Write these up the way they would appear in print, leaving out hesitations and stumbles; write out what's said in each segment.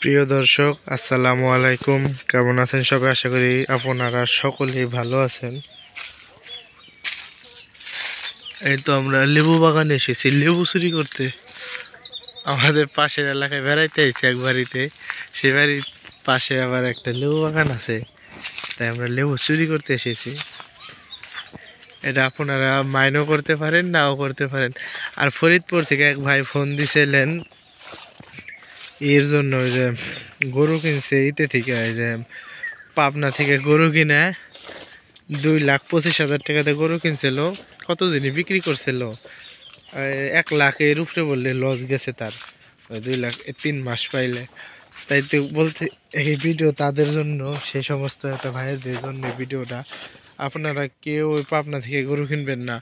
প্রিয় দর্শক, আসসালামু আলাইকুম। কেমন আছেন সবাই? আশা করি আপনারা সকলেই ভালো আছেন। এই তো আমরা লেবু বাগানে এসেছি লেবু চুরি করতে। আমাদের পাশের এলাকায় বেড়াইতে আইছি এক বাড়িতে, সেই বাড়ির পাশে আবার একটা লেবু বাগান আছে, তাই আমরা লেবু চুরি করতে এসেছি। এটা আপনারা মাইনও করতে পারেন, নাও করতে পারেন। আর ফরিদপুর থেকে এক ভাই ফোন দিছিলেন এর জন্য, ওই যে গরু কিনছে ইতে থেকে, ওই যে পাবনা থেকে গরু কিনে 2,25,000 টাকাতে গরু কিনছিল। কত জিনিস বিক্রি করছিল, 1 লাখের উপরে বললে লস গেছে তার। 2 লাখ 3 মাস পাইলে। তাই তো বলতে এই ভিডিও তাদের জন্য, সেই সমস্ত একটা ভাইয়ের জন্য ভিডিওটা। আপনারা কেউ ওই পাবনা থেকে গরু কিনবেন না।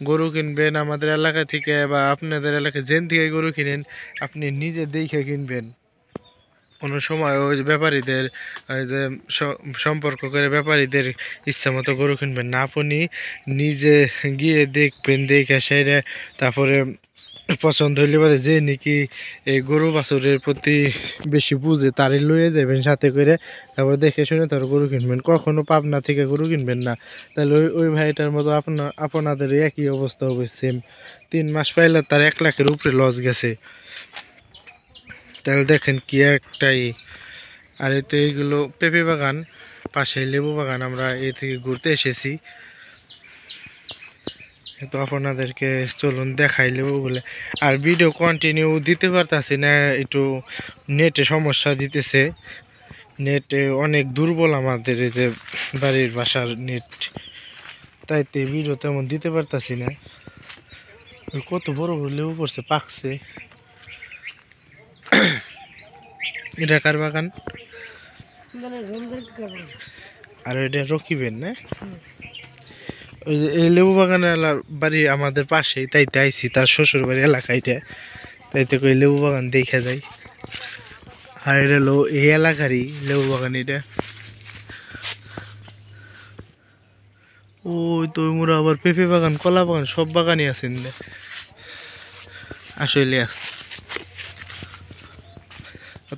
গরু কিনবেন আমাদের এলাকা থেকে, বা আপনাদের এলাকায় যেন থেকে গরু কিনেন আপনি নিজে দেখে কিনবেন। কোনো সময় ওই ব্যাপারীদের ওই যে সম্পর্ক করে ব্যাপারীদের ইচ্ছা মতো গরু কিনবেন না। আপনি নিজে গিয়ে দেখবেন, দেখে সেরে তারপরে পছন্দ হইলে বাদে যে নাকি এই গরু বাছুরের প্রতি বেশি বুঝে তারই লইয়ে যাবেন সাথে করে, তারপর দেখে শুনে তার গরু কিনবেন। কখনো পাবনা থেকে গরু কিনবেন না, তাহলে ওই ভাইটার মতো আপনাদের একই অবস্থা হবে সেম। 3 মাস পাইলে তার 1 লাখের উপরে লস গেছে। তাহলে দেখেন কি একটাই। আর এই তো এইগুলো পেঁপে বাগান, পাশে লেবু বাগান। আমরা এই থেকে ঘুরতে এসেছি, তো আপনাদেরকে চলুন দেখাই লেবুগুলো। আর ভিডিও কন্টিনিউ দিতে পারতাছি না, একটু নেটে সমস্যা দিতেছে। নেটে অনেক দুর্বল আমাদের এই যে বাড়ির বাসার নেট, তাই তো ভিডিও তেমন দিতে পারতাছি না। কত বড় বড় লেবু পড়ছে, পাকছে। এটা কার বাগান? আর এটা রকিবেন না? ওই যে এই লেবু বাগানের বাড়ি আমাদের পাশেই, তাইতে আইছি তার শ্বশুর বাড়ি এলাকাইটা, তাইতে কই লেবু বাগান দেখা যায়। আর এটা হলো এই এলাকারই লেবু বাগান। এটা ওই তো মোরা আবার পেঁপে বাগান, কলা বাগান, সব বাগানই আছে আসলে আছে।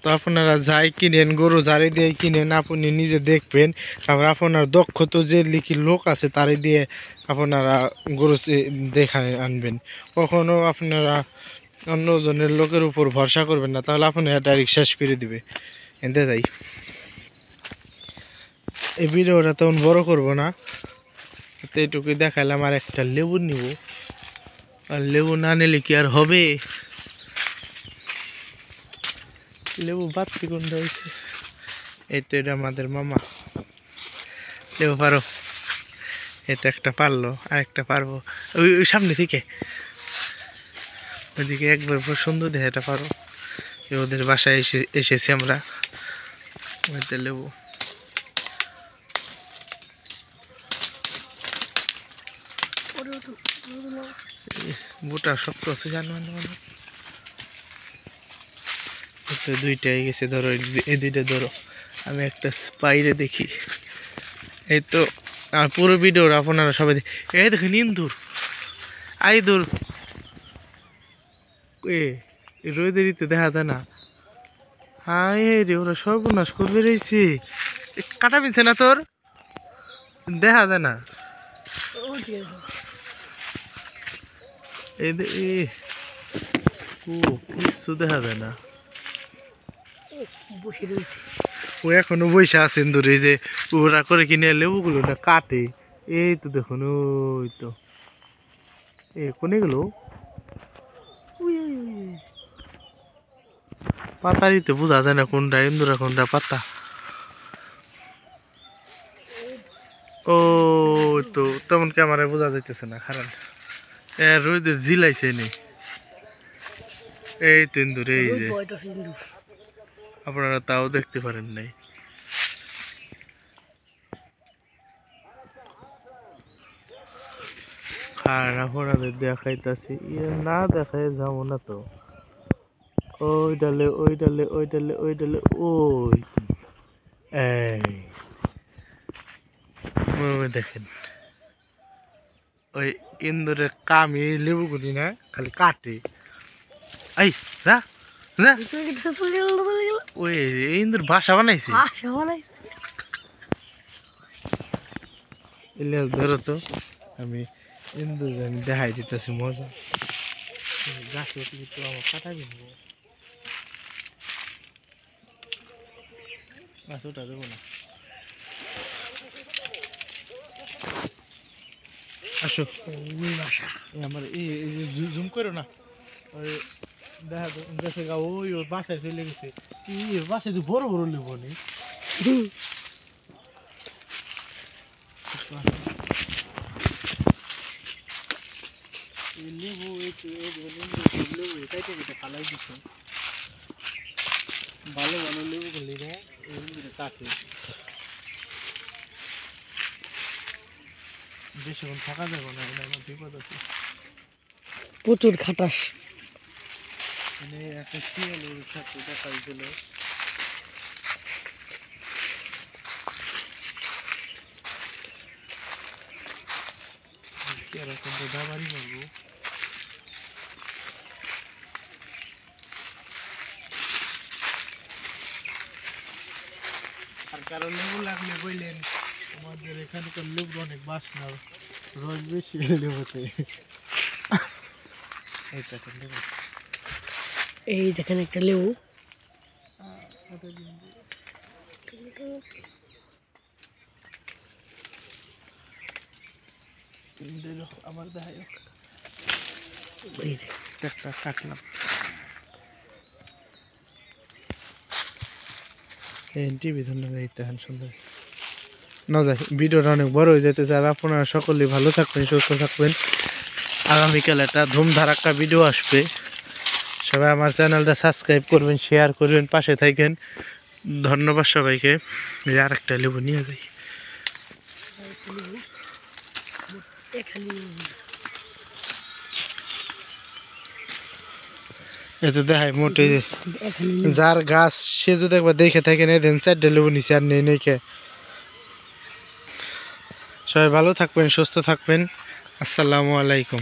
তো আপনারা যাই কিনেন, গরু যারে দিয়ে কিনেন আপনি নিজে দেখবেন। তারপর আপনার দক্ষ তো যে লিখি লোক আছে তারে দিয়ে আপনারা গরু দেখায় আনবেন। কখনো আপনারা অন্যজনের লোকের উপর ভরসা করবেন না, তাহলে আপনি ডাইরেক্ট শেষ করে দিবে। এতে তাই এই ভিডিওটা তেমন বড় করব না, তো এইটুকুই দেখাইলাম। আর একটা লেবু নিব, আর লেবু না নিলে কি আর হবে? লেবু বাচ্চি কোনটা হয়েছে? এই তো এটা আমাদের মামা। লেবু পারো? এই তো একটা পারলো, আর একটা পারবো ওই ওই সামনে থেকে। ওইদিকে একবার সুন্দর দেখে এটা পারো। ওদের বাসায় এসেছি আমরা। ওইতে লেবু বুটা শক্ত আছে জানো না? দুইটাই গেছে, ধরো এই দুইটা ধরো, আমি একটা স্পাইরে দেখি। এই তো আর পুরো ভিডিওর আপনারা সবাই এই দেখেন ইন্দুর আই দূর রোদেরিতে দেখা যায় না। হাই রে, ওরা সর্বনাশ করবে রয়েছে। কাটা বিনছে না তোর, দেখা যায় না। এই কিছু দেখা যায় না। ও এখনো বৈশা আছে ইন্দুর, এই যে ওরা করে কিনে লেবুগুলো না কাটে। এই তো দেখুন, ওই তো কোনে গেল পাতারই তো বোঝা যায় না কোনটা ইন্দুরা কোনটা পাতা। ও তো তেমন ক্যামেরায় বোঝা যাইতেছে না, খারাপ রোদের জিলাইছে নি। এই তো ইন্দুর, এই যে আপনারা তাও দেখতে পারেন নাই। আর আপনাদের দেখাইতাছি, না দেখাই যাবো না তো। ওই ডালে ওই ডালে ওই ডালে ওই ডালে ওই এই দেখেন, ওই ইন্দুরের কামি লেবু গুলি না খালি কাটে। এই যা যা ওই ইন্দুর বাসা বানাইছে ইলিয়াস ধরো তো আমি ইন্দুর আমি দেখাই দিতেছি মজা গাছে তো আমার কাটাবি গাছ ওটা দেবো না আসো আমার এই জুম করো না ওই দেখা তো গেছে গা ওই ওর বাসায় চলে গেছে ওর বাসায় যে বড় বড় লেবু নেই লেবু লেবু এটাই তো ফালাই দিচ্ছে ভালো ভালো লেবু করলি না কাটে বেশিক্ষণ থাকা যাবে না এটা আমার বিপদ আছে প্রচুর খাটাস মানে একটা শিয়ালের সাথে দেখা হয়েছিল এরকম তো দাবারই মারবো আর কারণ লেবু লাগলে বললেন আমাদের এখানকার লেবু অনেক বাসনা রস বেশি লেবুতে এই দেখেন একটা লেবু আমার দেখাই এই একটা কাটলাম টিভি ধন্যবাদ সুন্দর না যাই ভিডিওটা অনেক বড় হয়ে যেতেছে আর আপনারা সকলেই ভালো থাকবেন সুস্থ থাকবেন আগামীকাল একটা ধুমধারাক্কা ভিডিও আসবে সবাই আমার চ্যানেলটা সাবস্ক্রাইব করবেন শেয়ার করবেন পাশে থাকেন ধন্যবাদ সবাইকে আর একটা লেবু নিয়ে যাই এতে দেখায় মোটে যার গাছ সে যদি একবার দেখে থাকেন এদিন 4টা লেবু নিচে আর নেই নেই সবাই ভালো থাকবেন সুস্থ থাকবেন আসসালামু আলাইকুম